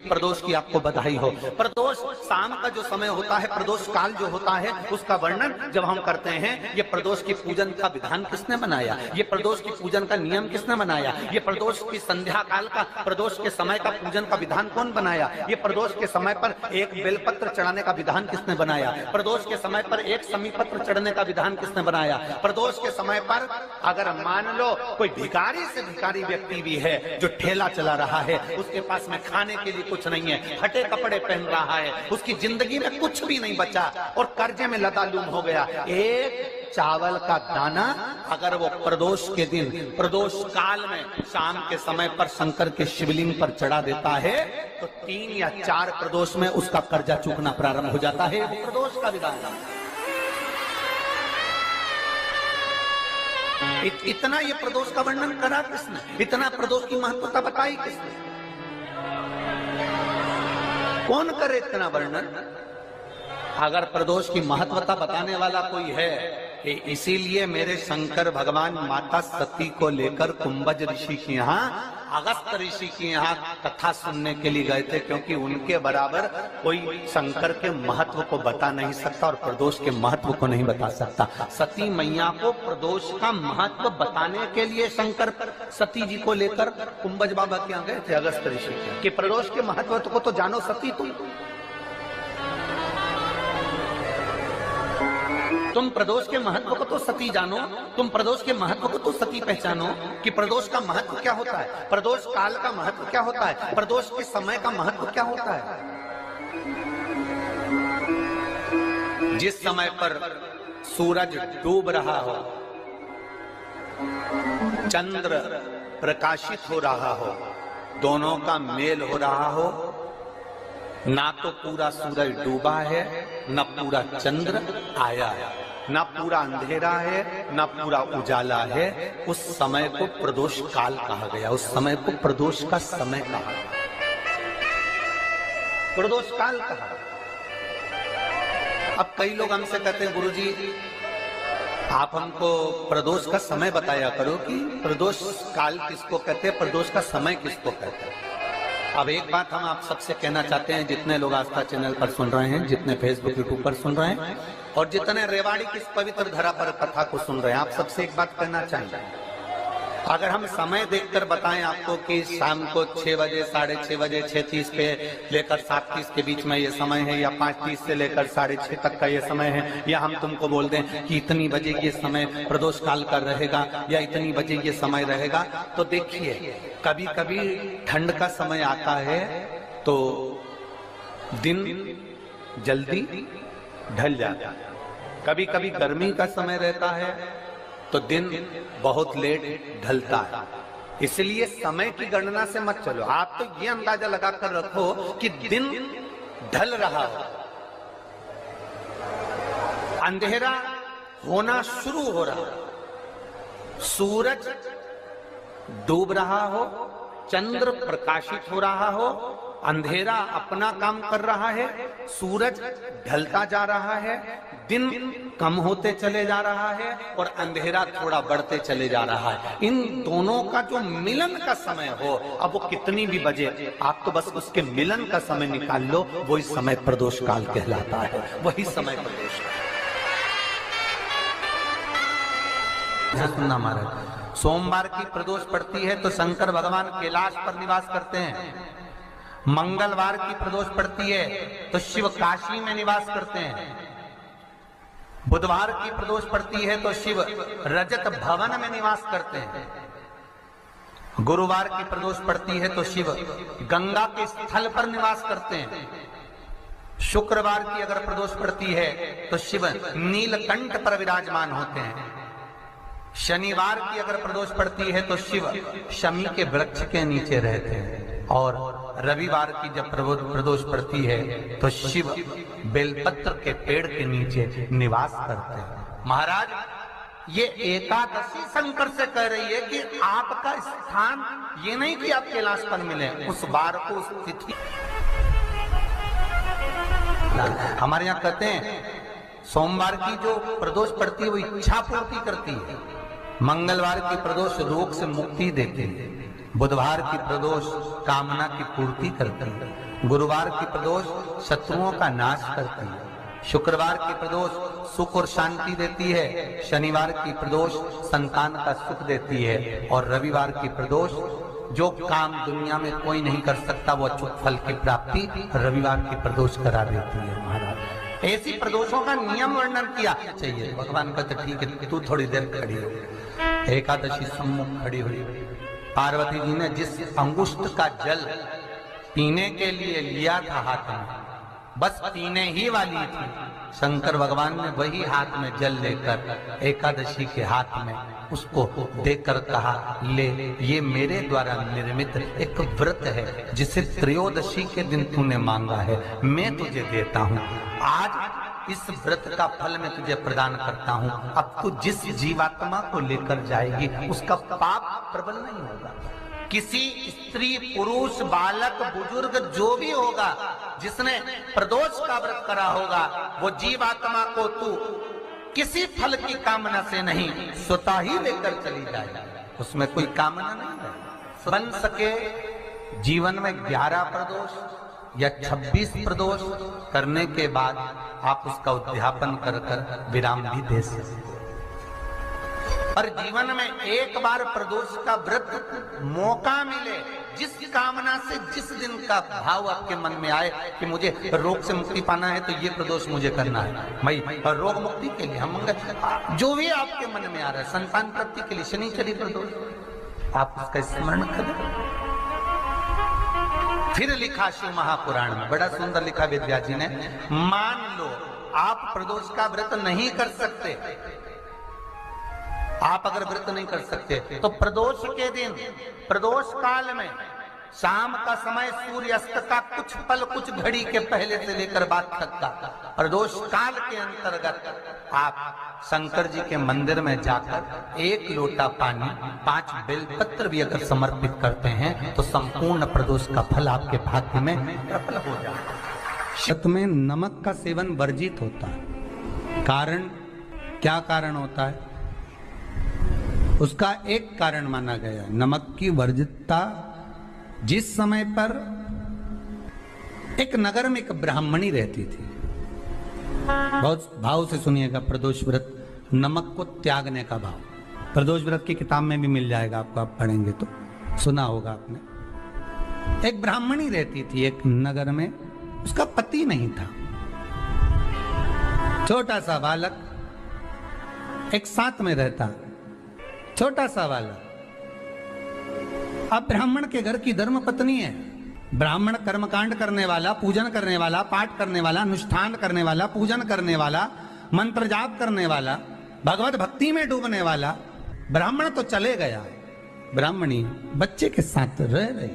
प्रदोष की आपको बधाई हो। प्रदोष शाम का जो समय होता है, प्रदोष काल जो होता है, उसका वर्णन जब हम करते हैं, ये प्रदोष की पूजन का विधान किसने बनाया, ये प्रदोष की पूजन का नियम किसने बनाया, ये प्रदोष की संध्या काल का, प्रदोष के समय का पूजन का विधान कौन बनाया, ये प्रदोष के समय पर एक बेलपत्र चढ़ाने का विधान किसने बनाया, प्रदोष के समय पर एक समीपत्र चढ़ने का विधान किसने बनाया, प्रदोष के समय पर अगर मान लो कोई भिखारी से भिखारी व्यक्ति भी है जो ठेला चला रहा है, उसके पास में खाने के लिए कुछ नहीं है, फटे कपड़े पहन रहा है, उसकी जिंदगी में कुछ भी नहीं बचा और कर्जे में लदालूम हो गया, एक चावल का दाना अगर वो प्रदोष के दिन, प्रदोष काल में शाम के समय पर शंकर के शिवलिंग पर चढ़ा देता है तो 3 या 4 प्रदोष में उसका कर्जा चूकना प्रारंभ हो जाता है। वो प्रदोष का विधान है। इतना ये प्रदोष का वर्णन करा किसने, इतना प्रदोष की महत्वता बताई किसने, कौन करे इतना वर्णन। अगर प्रदोष की महत्वता बताने वाला कोई है कि इसीलिए मेरे शंकर भगवान माता सती को लेकर कुंभज ऋषि के यहाँ, अगस्त ऋषि के यहाँ कथा सुनने के लिए गए थे, क्योंकि उनके बराबर कोई शंकर के महत्व को बता नहीं सकता और प्रदोष के महत्व को नहीं बता सकता। सती मैया को प्रदोष का महत्व बताने के लिए शंकर सती जी को लेकर कुंभज बाबा के यहाँ गए थे, अगस्त ऋषि के, कि प्रदोष के महत्व को तो जानो सती, तुम प्रदोष के महत्व को तो सती जानो, तुम प्रदोष के महत्व को तो सती पहचानो कि प्रदोष का महत्व क्या होता है, प्रदोष काल का महत्व क्या होता है, प्रदोष के समय का महत्व क्या होता है। जिस समय पर सूरज डूब रहा हो, चंद्र प्रकाशित हो रहा हो, दोनों का मेल हो रहा हो, ना तो पूरा सूरज डूबा है, न पूरा चंद्र आया है, ना पूरा अंधेरा है, ना पूरा उजाला है, उस समय को प्रदोष काल कहा गया, उस समय को प्रदोष का समय कहा, प्रदोष काल कहा। अब कई लोग हमसे कहते हैं गुरुजी आप हमको प्रदोष का समय बताया करो कि प्रदोष काल किसको कहते हैं, प्रदोष का समय किसको कहते हैं। अब एक बात हम आप सबसे कहना चाहते हैं, जितने लोग आस्था चैनल पर सुन रहे हैं, जितने फेसबुक यूट्यूब पर सुन रहे हैं और जितने रेवाड़ी की इस पवित्र धरा पर कथा को सुन रहे हैं, आप सबसे एक बात कहना चाहिए, अगर हम समय देखकर बताएं आपको कि शाम को 6 बजे, 6:30 बजे, 6:30 पे लेकर 7:30 के बीच में ये समय है, या 5:30 से लेकर 6:30 तक का ये समय है, या हम तुमको बोल दें कि इतनी बजे ये समय प्रदोष काल का रहेगा या इतनी बजे ये समय रहेगा, तो देखिए कभी कभी ठंड का समय आता है तो दिन जल्दी ढल जाता है, कभी कभी गर्मी का समय रहता है तो दिन बहुत लेट ढलता है। इसलिए समय की गणना से मत चलो, आप तो ये अंदाजा लगाकर रखो कि दिन ढल रहा हो, अंधेरा होना शुरू हो रहा हो, सूरज डूब रहा हो, चंद्र प्रकाशित हो रहा हो, अंधेरा अपना काम कर रहा है, सूरज ढलता जा रहा है, दिन कम होते चले जा रहा है और अंधेरा थोड़ा बढ़ते चले जा रहा है। इन दोनों का जो मिलन का समय हो, अब वो कितनी भी बजे, आप तो बस उसके मिलन का समय निकाल लो, वही समय प्रदोष काल कहलाता है, वही समय प्रदोष काल। सुनना महाराज, सोमवार की प्रदोष पड़ती है तो शंकर भगवान कैलाश पर निवास करते हैं, मंगलवार की प्रदोष पड़ती है तो शिव काशी में निवास करते हैं, बुधवार की प्रदोष पड़ती है तो शिव रजत भवन में निवास करते हैं, गुरुवार की प्रदोष पड़ती है तो शिव गंगा के स्थल पर निवास करते हैं, शुक्रवार की अगर प्रदोष पड़ती है तो शिव नीलकंठ पर विराजमान होते हैं, शनिवार की अगर प्रदोष पड़ती है तो शिव शमी के वृक्ष के नीचे रहते हैं, और रविवार की जब प्रदोष पड़ती है तो शिव बेलपत्र के पेड़ के नीचे निवास करते हैं। महाराज ये एकादशी शंकर से कह रही है कि आपका स्थान ये नहीं कि आप कैलाश पर मिले, उस बार को उस तिथि। हमारे यहाँ कहते हैं सोमवार की जो प्रदोष पड़ती है वो इच्छा पूर्ति करती है, मंगलवार की प्रदोष रोग से मुक्ति देती है, बुधवार की प्रदोष कामना की पूर्ति करती है, गुरुवार की प्रदोष शत्रुओं का नाश करती है, शुक्रवार की प्रदोष सुख और शांति देती है, शनिवार की प्रदोष संतान का सुख देती है, और रविवार की प्रदोष जो काम दुनिया में कोई नहीं कर सकता वो अचूक फल की प्राप्ति रविवार की प्रदोष करा देती है। महाराज ऐसी प्रदोषों का नियम वर्णन किया चाहिए। भगवान कहते ठीक है तू थोड़ी देर खड़ी हो। एकादशी सम्मुख खड़ी हुई, पार्वती जी ने जिस अंगुष्ठ का जल पीने के लिए लिया था हाथ में, बस पीने ही वाली थी, शंकर भगवान ने वही हाथ में जल लेकर एकादशी के हाथ में उसको देकर कहा ले, ये मेरे द्वारा निर्मित एक व्रत है जिसे त्रयोदशी के दिन तूने मांगा है, मैं तुझे देता हूँ। आज इस व्रत का फल मैं तुझे प्रदान करता हूँ। अब तू जिस जीवात्मा को लेकर जाएगी उसका पाप प्रबल नहीं होगा। किसी स्त्री पुरुष बालक बुजुर्ग जो भी होगा जिसने प्रदोष का व्रत करा होगा वो जीवात्मा को तू किसी फल की कामना से नहीं स्वतः ही लेकर चली जाएगी, उसमें कोई कामना नहीं है। बन सके जीवन में 11 प्रदोष या 26 प्रदोष करने के बाद आप उसका उद्यापन कर कर विराम भी दे सकते। पर जीवन में एक बार प्रदोष का व्रत मौका मिले, जिस कामना से जिस दिन का भाव आपके मन में आए कि मुझे रोग से मुक्ति पाना है तो ये प्रदोष मुझे करना है, भाई रोग मुक्ति के लिए हम जो भी आपके मन में आ रहा है, संतान प्राप्ति के लिए शनिचरी प्रदोष आप उसका स्मरण करें। फिर लिखा शिव महापुराण में बड़ा सुंदर लिखा वेदव्यास जी ने, मान लो आप प्रदोष का व्रत नहीं कर सकते, आप अगर व्रत नहीं कर सकते तो प्रदोष के दिन प्रदोष काल में शाम का समय सूर्यास्त का कुछ पल कुछ घड़ी के पहले से लेकर बाद तक का प्रदोष काल के अंतर्गत आप शंकर जी के मंदिर में जाकर 1 लोटा पानी 5 बेलपत्र भी अगर समर्पित करते हैं तो संपूर्ण प्रदोष का फल आपके भाग्य में प्रबल हो जाता है। शत में नमक का सेवन वर्जित होता है। कारण क्या कारण होता है? उसका एक कारण माना गया नमक की वर्जितता। जिस समय पर एक नगर में एक ब्राह्मणी रहती थी, बहुत भाव से सुनिएगा, प्रदोष व्रत नमक को त्यागने का भाव प्रदोष व्रत की किताब में भी मिल जाएगा आपको, आप पढ़ेंगे तो सुना होगा आपने। एक ब्राह्मणी रहती थी एक नगर में, उसका पति नहीं था, छोटा सा बालक एक साथ में रहता, छोटा सा बालक। अब ब्राह्मण के घर की धर्म पत्नी है, ब्राह्मण कर्मकांड करने वाला, पूजन करने वाला, पाठ करने वाला, अनुष्ठान करने वाला, पूजन करने वाला, मंत्र जाप करने वाला, भगवत भक्ति में डूबने वाला। ब्राह्मण तो चले गया, ब्राह्मणी बच्चे के साथ रह रही,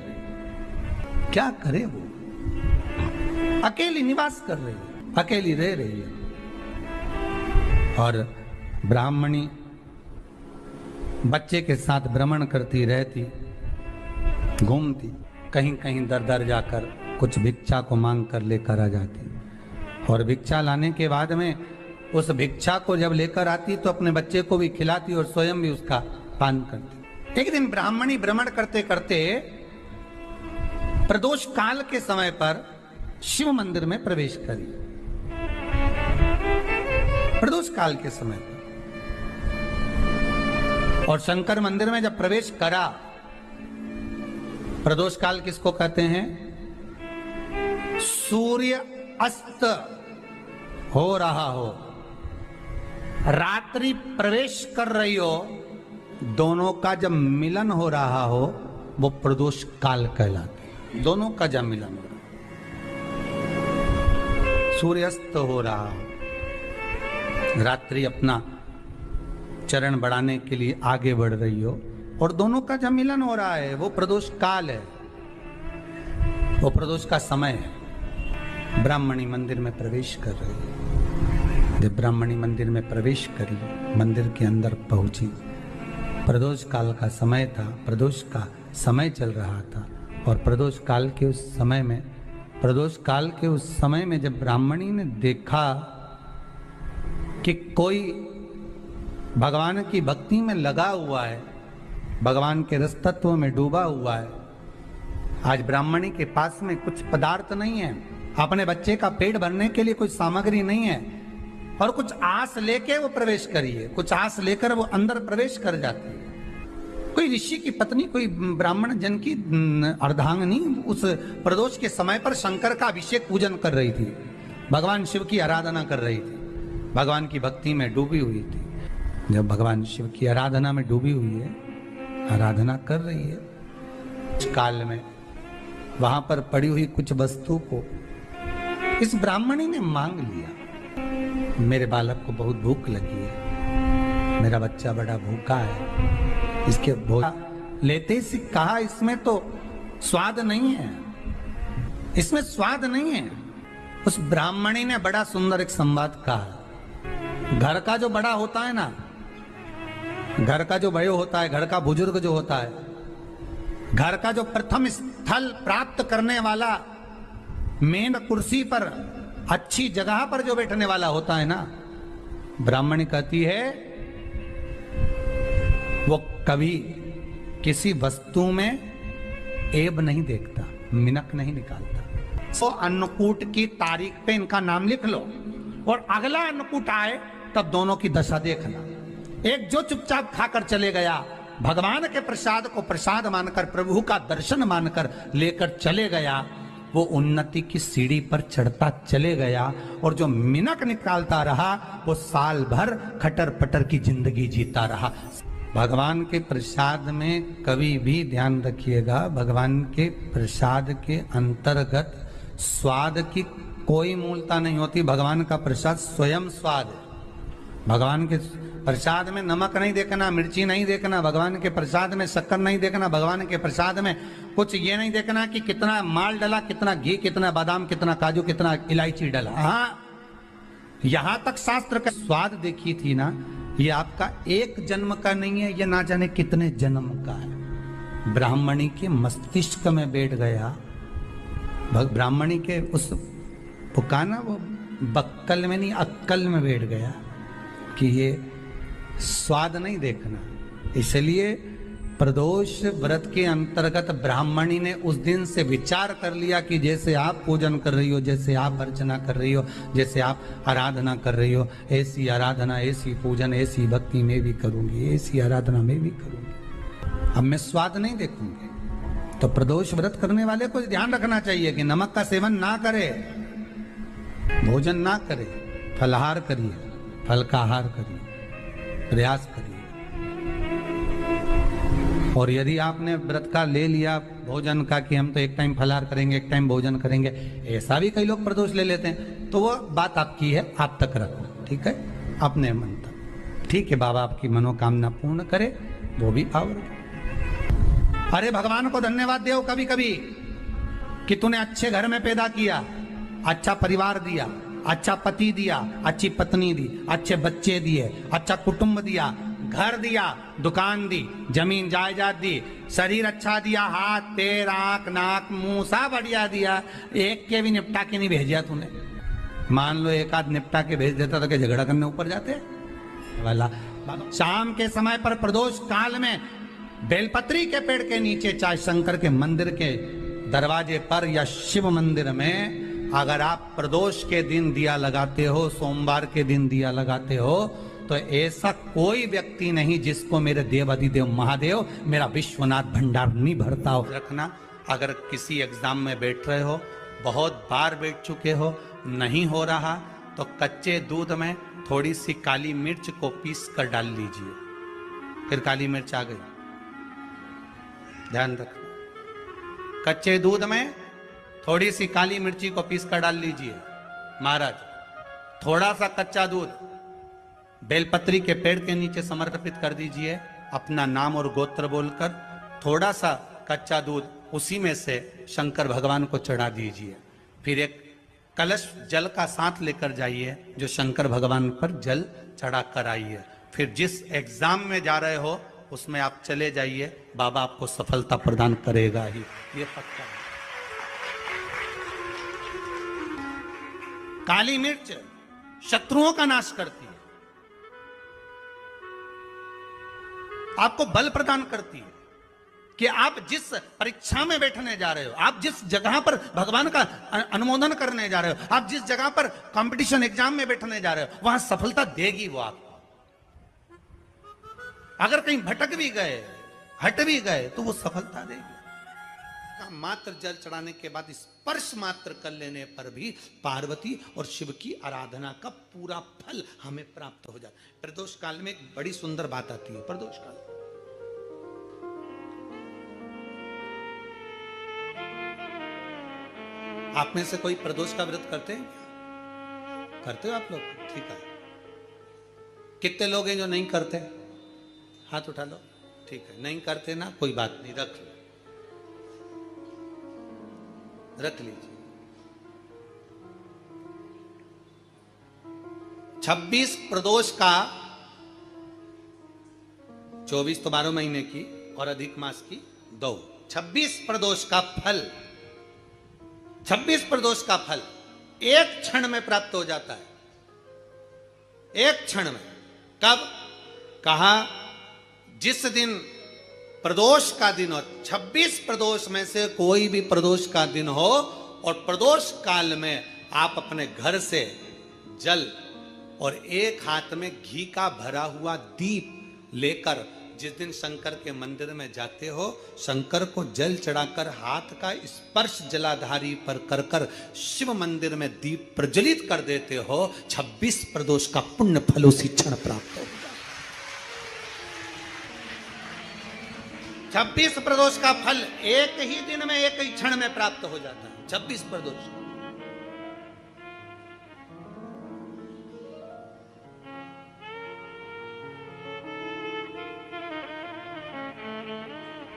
क्या करे वो, अकेली निवास कर रही है, अकेली रह रही है। और ब्राह्मणी बच्चे के साथ भ्रमण करती रहती, घूमती, कहीं कहीं दर दर जाकर कुछ भिक्षा को मांग कर लेकर आ जाती, और भिक्षा लाने के बाद में उस भिक्षा को जब लेकर आती तो अपने बच्चे को भी खिलाती और स्वयं भी उसका पान करती। एक दिन ब्राह्मणी भ्रमण करते करते प्रदोष काल के समय पर शिव मंदिर में प्रवेश करी। प्रदोष काल के समय पर और शंकर मंदिर में जब प्रवेश करा, प्रदोष काल किसको कहते हैं? सूर्य अस्त हो रहा हो, रात्रि प्रवेश कर रही हो, दोनों का जब मिलन हो रहा हो वो प्रदोष काल कहलाते। दोनों का जब मिलन हो रहा, सूर्यास्त हो रहा हो, रात्रि अपना चरण बढ़ाने के लिए आगे बढ़ रही हो और दोनों का जब मिलन हो रहा है वो प्रदोष काल है, वो प्रदोष का समय है। ब्राह्मणी मंदिर में प्रवेश कर रही है। जब ब्राह्मणी मंदिर में प्रवेश करी, मंदिर के अंदर पहुंची, प्रदोष काल का समय था, प्रदोष का समय चल रहा था। और प्रदोष काल के उस समय में, प्रदोष काल के उस समय में जब ब्राह्मणी ने देखा कि कोई भगवान की भक्ति में लगा हुआ है, भगवान के रस तत्व में डूबा हुआ है। आज ब्राह्मणी के पास में कुछ पदार्थ नहीं है, अपने बच्चे का पेट भरने के लिए कोई सामग्री नहीं है, और कुछ आस लेके वो प्रवेश करिए, कुछ आस लेकर वो अंदर प्रवेश कर जाती है। कोई ऋषि की पत्नी, कोई ब्राह्मण जन की अर्धांगिनी उस प्रदोष के समय पर शंकर का अभिषेक पूजन कर रही थी, भगवान शिव की आराधना कर रही थी, भगवान की भक्ति में डूबी हुई थी। जब भगवान शिव की आराधना में डूबी हुई है, आराधना कर रही है, उस काल में वहां पर पड़ी हुई कुछ वस्तु को इस ब्राह्मणी ने मांग लिया। मेरे बालक को बहुत भूख लगी है, मेरा बच्चा बड़ा भूखा है, इसके भोजन लेते ही कहा इसमें तो स्वाद नहीं है, इसमें स्वाद नहीं है। उस ब्राह्मणी ने बड़ा सुंदर एक संवाद कहा। घर का जो बड़ा होता है ना, घर का जो बड़े होता है, घर का बुजुर्ग जो होता है, घर का जो प्रथम स्थल प्राप्त करने वाला, मेन कुर्सी पर अच्छी जगह पर जो बैठने वाला होता है ना, ब्राह्मणी कहती है वो कभी किसी वस्तु में ऐब नहीं देखता, मिनक नहीं निकालता। तो अन्नकूट की तारीख पे इनका नाम लिख लो, और अगला अन्नकूट आए तब दोनों की दशा देखना। एक जो चुपचाप खाकर चले गया, भगवान के प्रसाद को प्रसाद मानकर, प्रभु का दर्शन मानकर लेकर चले गया, वो उन्नति की सीढ़ी पर चढ़ता चले गया, और जो मिनक निकालता रहा वो साल भर खटर पटर की जिंदगी जीता रहा। भगवान के प्रसाद में कभी भी ध्यान रखिएगा, भगवान के प्रसाद के अंतर्गत स्वाद की कोई मूलता नहीं होती। भगवान का प्रसाद स्वयं स्वाद है। भगवान के प्रसाद में नमक नहीं देखना, मिर्ची नहीं देखना, भगवान के प्रसाद में शक्कर नहीं देखना, भगवान के प्रसाद में कुछ ये नहीं देखना कि कितना माल डला, कितना घी, कितना बादाम, कितना काजू, कितना इलायची डला। हाँ, यहां तक शास्त्र का स्वाद देखी थी ना, ये आपका एक जन्म का नहीं है, ये ना जाने कितने जन्म का है। ब्राह्मणी के मस्तिष्क में बैठ गया, ब्राह्मणी के उस पुकाना वो बक्कल में नहीं अक्कल में बैठ गया कि ये स्वाद नहीं देखना। इसलिए प्रदोष व्रत के अंतर्गत ब्राह्मणी ने उस दिन से विचार कर लिया कि जैसे आप पूजन कर रही हो, जैसे आप अर्चना कर रही हो, जैसे आप आराधना कर रही हो, ऐसी आराधना, ऐसी पूजन, ऐसी भक्ति में भी करूंगी, ऐसी आराधना में भी करूंगी। अब मैं स्वाद नहीं देखूंगी। तो प्रदोष व्रत करने वाले को ध्यान रखना चाहिए कि नमक का सेवन ना करे, भोजन ना करे, फलाहार करिए, फल का आहार करिए, प्रयास करिए। और यदि आपने व्रत का ले लिया भोजन का कि हम तो एक टाइम फलाहार करेंगे, एक टाइम भोजन करेंगे, ऐसा भी कई लोग प्रदोष ले लेते हैं, तो वो बात आपकी है, आप तक रखो, ठीक है, अपने मन तक। ठीक है, बाबा आपकी मनोकामना पूर्ण करे, वो भी पावर। अरे भगवान को धन्यवाद दो कभी कभी कि तूने अच्छे घर में पैदा किया, अच्छा परिवार दिया, अच्छा पति दिया, अच्छी पत्नी दी, अच्छे बच्चे दिए, अच्छा कुटुंब दिया, घर दिया, दुकान दी, जमीन जायदाद दी, शरीर अच्छा दिया, हाथ पैर आंख नाक मुंह सब बढ़िया दिया, एक के भी निपटा के नहीं भेजा तूने। मान लो एक आध निपटा के भेज देता तो क्या झगड़ा करने ऊपर जाते वाला। शाम के समय पर प्रदोष काल में बेलपत्री के पेड़ के नीचे, चाहे शंकर के मंदिर के दरवाजे पर या शिव मंदिर में, अगर आप प्रदोष के दिन दिया लगाते हो, सोमवार के दिन दिया लगाते हो, तो ऐसा कोई व्यक्ति नहीं जिसको मेरे देव अधिदेव महादेव, मेरा विश्वनाथ भंडार नहीं भरता हो। रखना, अगर किसी एग्जाम में बैठ रहे हो, बहुत बार बैठ चुके हो, नहीं हो रहा, तो कच्चे दूध में थोड़ी सी काली मिर्च को पीस कर डाल लीजिए। फिर काली मिर्च आ गई, ध्यान रखना। कच्चे दूध में थोड़ी सी काली मिर्ची को पीस कर डाल लीजिए। महाराज, थोड़ा सा कच्चा दूध बेलपत्री के पेड़ के नीचे समर्पित कर दीजिए, अपना नाम और गोत्र बोलकर थोड़ा सा कच्चा दूध उसी में से शंकर भगवान को चढ़ा दीजिए। फिर एक कलश जल का साथ लेकर जाइए, जो शंकर भगवान पर जल चढ़ा कर आइए। फिर जिस एग्जाम में जा रहे हो उसमें आप चले जाइए, बाबा आपको सफलता प्रदान करेगा ही, ये पक्का है। काली मिर्च शत्रुओं का नाश करती है। आपको बल प्रदान करती है कि आप जिस परीक्षा में बैठने जा रहे हो, आप जिस जगह पर भगवान का अनुमोदन करने जा रहे हो, आप जिस जगह पर कंपटीशन एग्जाम में बैठने जा रहे हो, वहां सफलता देगी वो आपको। अगर कहीं भटक भी गए, हट भी गए, तो वो सफलता देगी। मात्र जल चढ़ाने के बाद स्पर्श मात्र कर लेने पर भी पार्वती और शिव की आराधना का पूरा फल हमें प्राप्त हो जाता है। प्रदोष काल में एक बड़ी सुंदर बात आती है। प्रदोष काल आप में से कोई प्रदोष का व्रत करते हैं? करते हो आप लोग? ठीक है। कितने लोग हैं जो नहीं करते? हाथ उठा लो। ठीक है, नहीं करते ना, कोई बात नहीं, रख लो, रख लीजिए। 26 प्रदोष का, 24 तो 12 महीने की और अधिक मास की 2, 26 प्रदोष का फल, 26 प्रदोष का फल एक क्षण में प्राप्त हो जाता है। एक क्षण में। कब? कहा जिस दिन प्रदोष का दिन हो, 26 प्रदोष में से कोई भी प्रदोष का दिन हो, और प्रदोष काल में आप अपने घर से जल और एक हाथ में घी का भरा हुआ दीप लेकर जिस दिन शंकर के मंदिर में जाते हो, शंकर को जल चढ़ाकर हाथ का स्पर्श जलाधारी पर कर कर शिव मंदिर में दीप प्रज्वलित कर देते हो, 26 प्रदोष का पुण्य फल उसी क्षण प्राप्त हो। 26 प्रदोष का फल एक ही दिन में, एक ही क्षण में प्राप्त हो जाता है। 26 प्रदोष।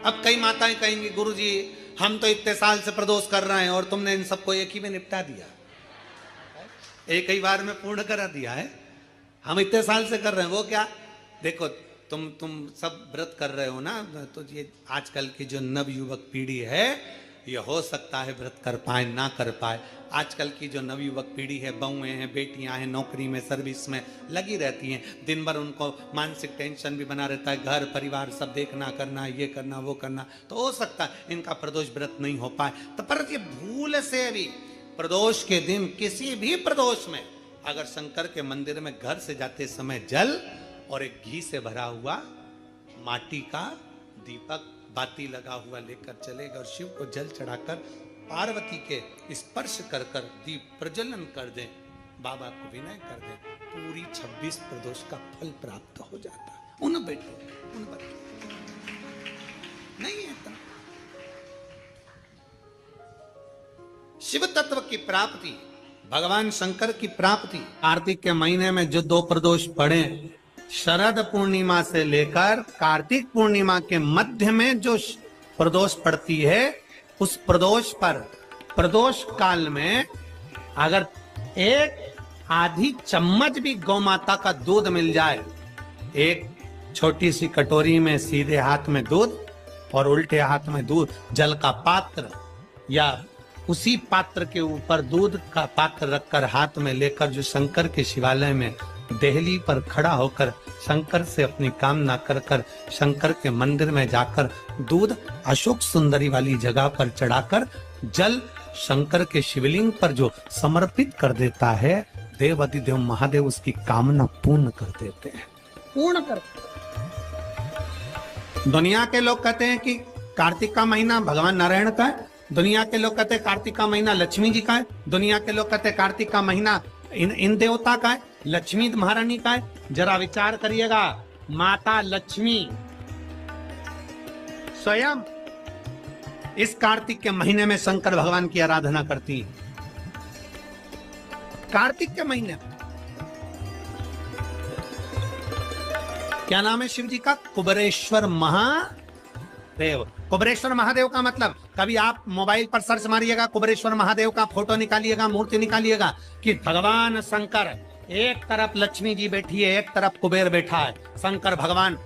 अब कई माताएं कहेंगी, गुरुजी हम तो इतने साल से प्रदोष कर रहे हैं और तुमने इन सबको एक ही में निपटा दिया, एक ही बार में पूर्ण करा दिया है। हम इतने साल से कर रहे हैं, वो क्या? देखो तुम सब व्रत कर रहे हो ना, तो ये आजकल की जो नव युवक पीढ़ी है, ये हो सकता है व्रत कर पाए ना कर पाए। आजकल की जो नव युवक पीढ़ी है, बहुएं हैं, बेटियां हैं, नौकरी में, सर्विस में लगी रहती हैं, दिन भर उनको मानसिक टेंशन भी बना रहता है, घर परिवार सब देखना, करना, ये करना, वो करना, तो हो सकता है इनका प्रदोष व्रत नहीं हो पाए। तो पर ये भूल से भी प्रदोष के दिन, किसी भी प्रदोष में अगर शंकर के मंदिर में घर से जाते समय जल और एक घी से भरा हुआ माटी का दीपक बाती लगा हुआ लेकर चलेगा और शिव को जल चढ़ाकर पार्वती के स्पर्श कर कर दीप प्रज्वलन कर दें, बाबा को विनय कर दें, पूरी 26 प्रदोष का फल प्राप्त हो जाता है। उन बेटों, उन बच्चों नहीं है तो। शिव तत्व की प्राप्ति, भगवान शंकर की प्राप्ति, कार्तिक के महीने में जो 2 प्रदोष पड़े, शरद पूर्णिमा से लेकर कार्तिक पूर्णिमा के मध्य में जो प्रदोष पड़ती है, उस प्रदोष पर, प्रदोष काल में अगर एक आधी चम्मच भी गौ माता का दूध मिल जाए, एक छोटी सी कटोरी में सीधे हाथ में दूध और उल्टे हाथ में दूध, जल का पात्र या उसी पात्र के ऊपर दूध का पात्र रखकर हाथ में लेकर जो शंकर के शिवालय में देहली पर खड़ा होकर शंकर से अपनी कामना कर कर शंकर के मंदिर में जाकर दूध अशोक सुंदरी वाली जगह पर चढ़ाकर जल शंकर के शिवलिंग पर जो समर्पित कर देता है, देवाधिदेव महादेव उसकी कामना पूर्ण कर देते हैं, पूर्ण कर। दुनिया के लोग कहते हैं कि कार्तिक का महीना भगवान नारायण का है, दुनिया के लोग कहते हैं कार्तिक का महीना लक्ष्मी जी का है, दुनिया के लोग कहते हैं कार्तिक का महीना इन देवता का है, लक्ष्मी महारानी का है। जरा विचार करिएगा, माता लक्ष्मी स्वयं इस कार्तिक के महीने में शंकर भगवान की आराधना करती है। कार्तिक के महीने क्या नाम है शिव जी का? कुबेरेश्वर महादेव। कुबेरेश्वर महादेव का मतलब, कभी आप मोबाइल पर सर्च मारिएगा, कुबेरेश्वर महादेव का फोटो निकालिएगा, मूर्ति निकालिएगा, कि भगवान शंकर, एक तरफ लक्ष्मी जी बैठी है, एक तरफ कुबेर बैठा है। शंकर भगवान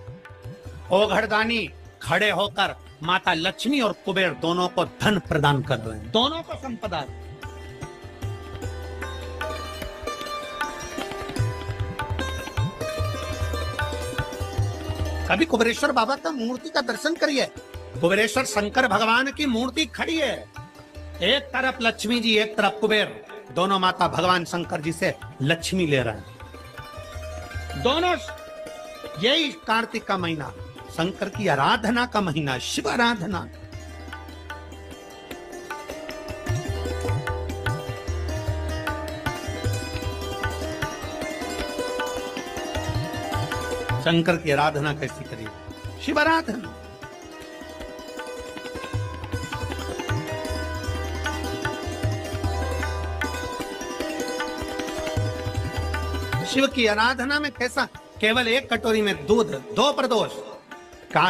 ओघड़दानी खड़े होकर माता लक्ष्मी और कुबेर दोनों को धन प्रदान कर रहे हैं, दोनों को संपदा। कभी कुबेरेश्वर बाबा का मूर्ति का दर्शन करिए। कुबेरेश्वर शंकर भगवान की मूर्ति खड़ी है, एक तरफ लक्ष्मी जी, एक तरफ कुबेर, दोनों माता भगवान शंकर जी से लक्ष्मी ले रहे हैं। दोनों, यही कार्तिक का महीना शंकर की आराधना का महीना, शिव आराधना। शंकर की आराधना कैसी करिए? शिव आराधना। शिव की आराधना में कैसा? केवल एक कटोरी में दूध, 2 प्रदोष,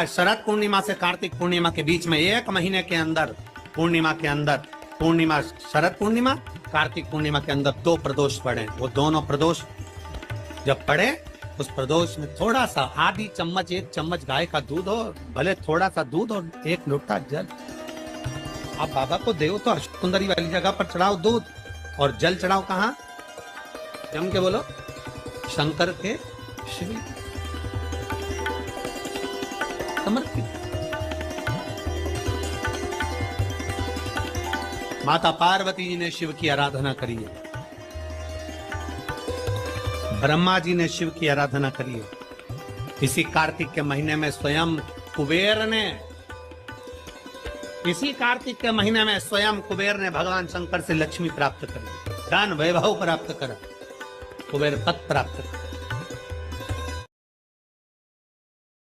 शरद पूर्णिमा से कार्तिक पूर्णिमा के बीच में, एक महीने के अंदर, पूर्णिमा के अंदर, पूर्णिमा शरद पूर्णिमा, कार्तिक पूर्णिमा के अंदर 2 प्रदोष पड़े। वो दोनों प्रदोष जब पड़े, उस प्रदोष में थोड़ा सा, आधी चम्मच, 1 चम्मच गाय का दूध हो, भले थोड़ा सा दूध और 1 लोटा जल। आप बाबा को देव तो अष्टकुंदरी वाली जगह पर चढ़ाओ दूध, और जल चढ़ाओ कहाँ? जम के बोलो, शंकर के शिव समर्पित। माता पार्वती जी ने शिव की आराधना करी है, ब्रह्मा जी ने शिव की आराधना करी है। इसी कार्तिक के महीने में स्वयं कुबेर ने, इसी कार्तिक के महीने में स्वयं कुबेर ने भगवान शंकर से लक्ष्मी प्राप्त करी, धन वैभव प्राप्त करा, कुबेर पद प्राप्त करा।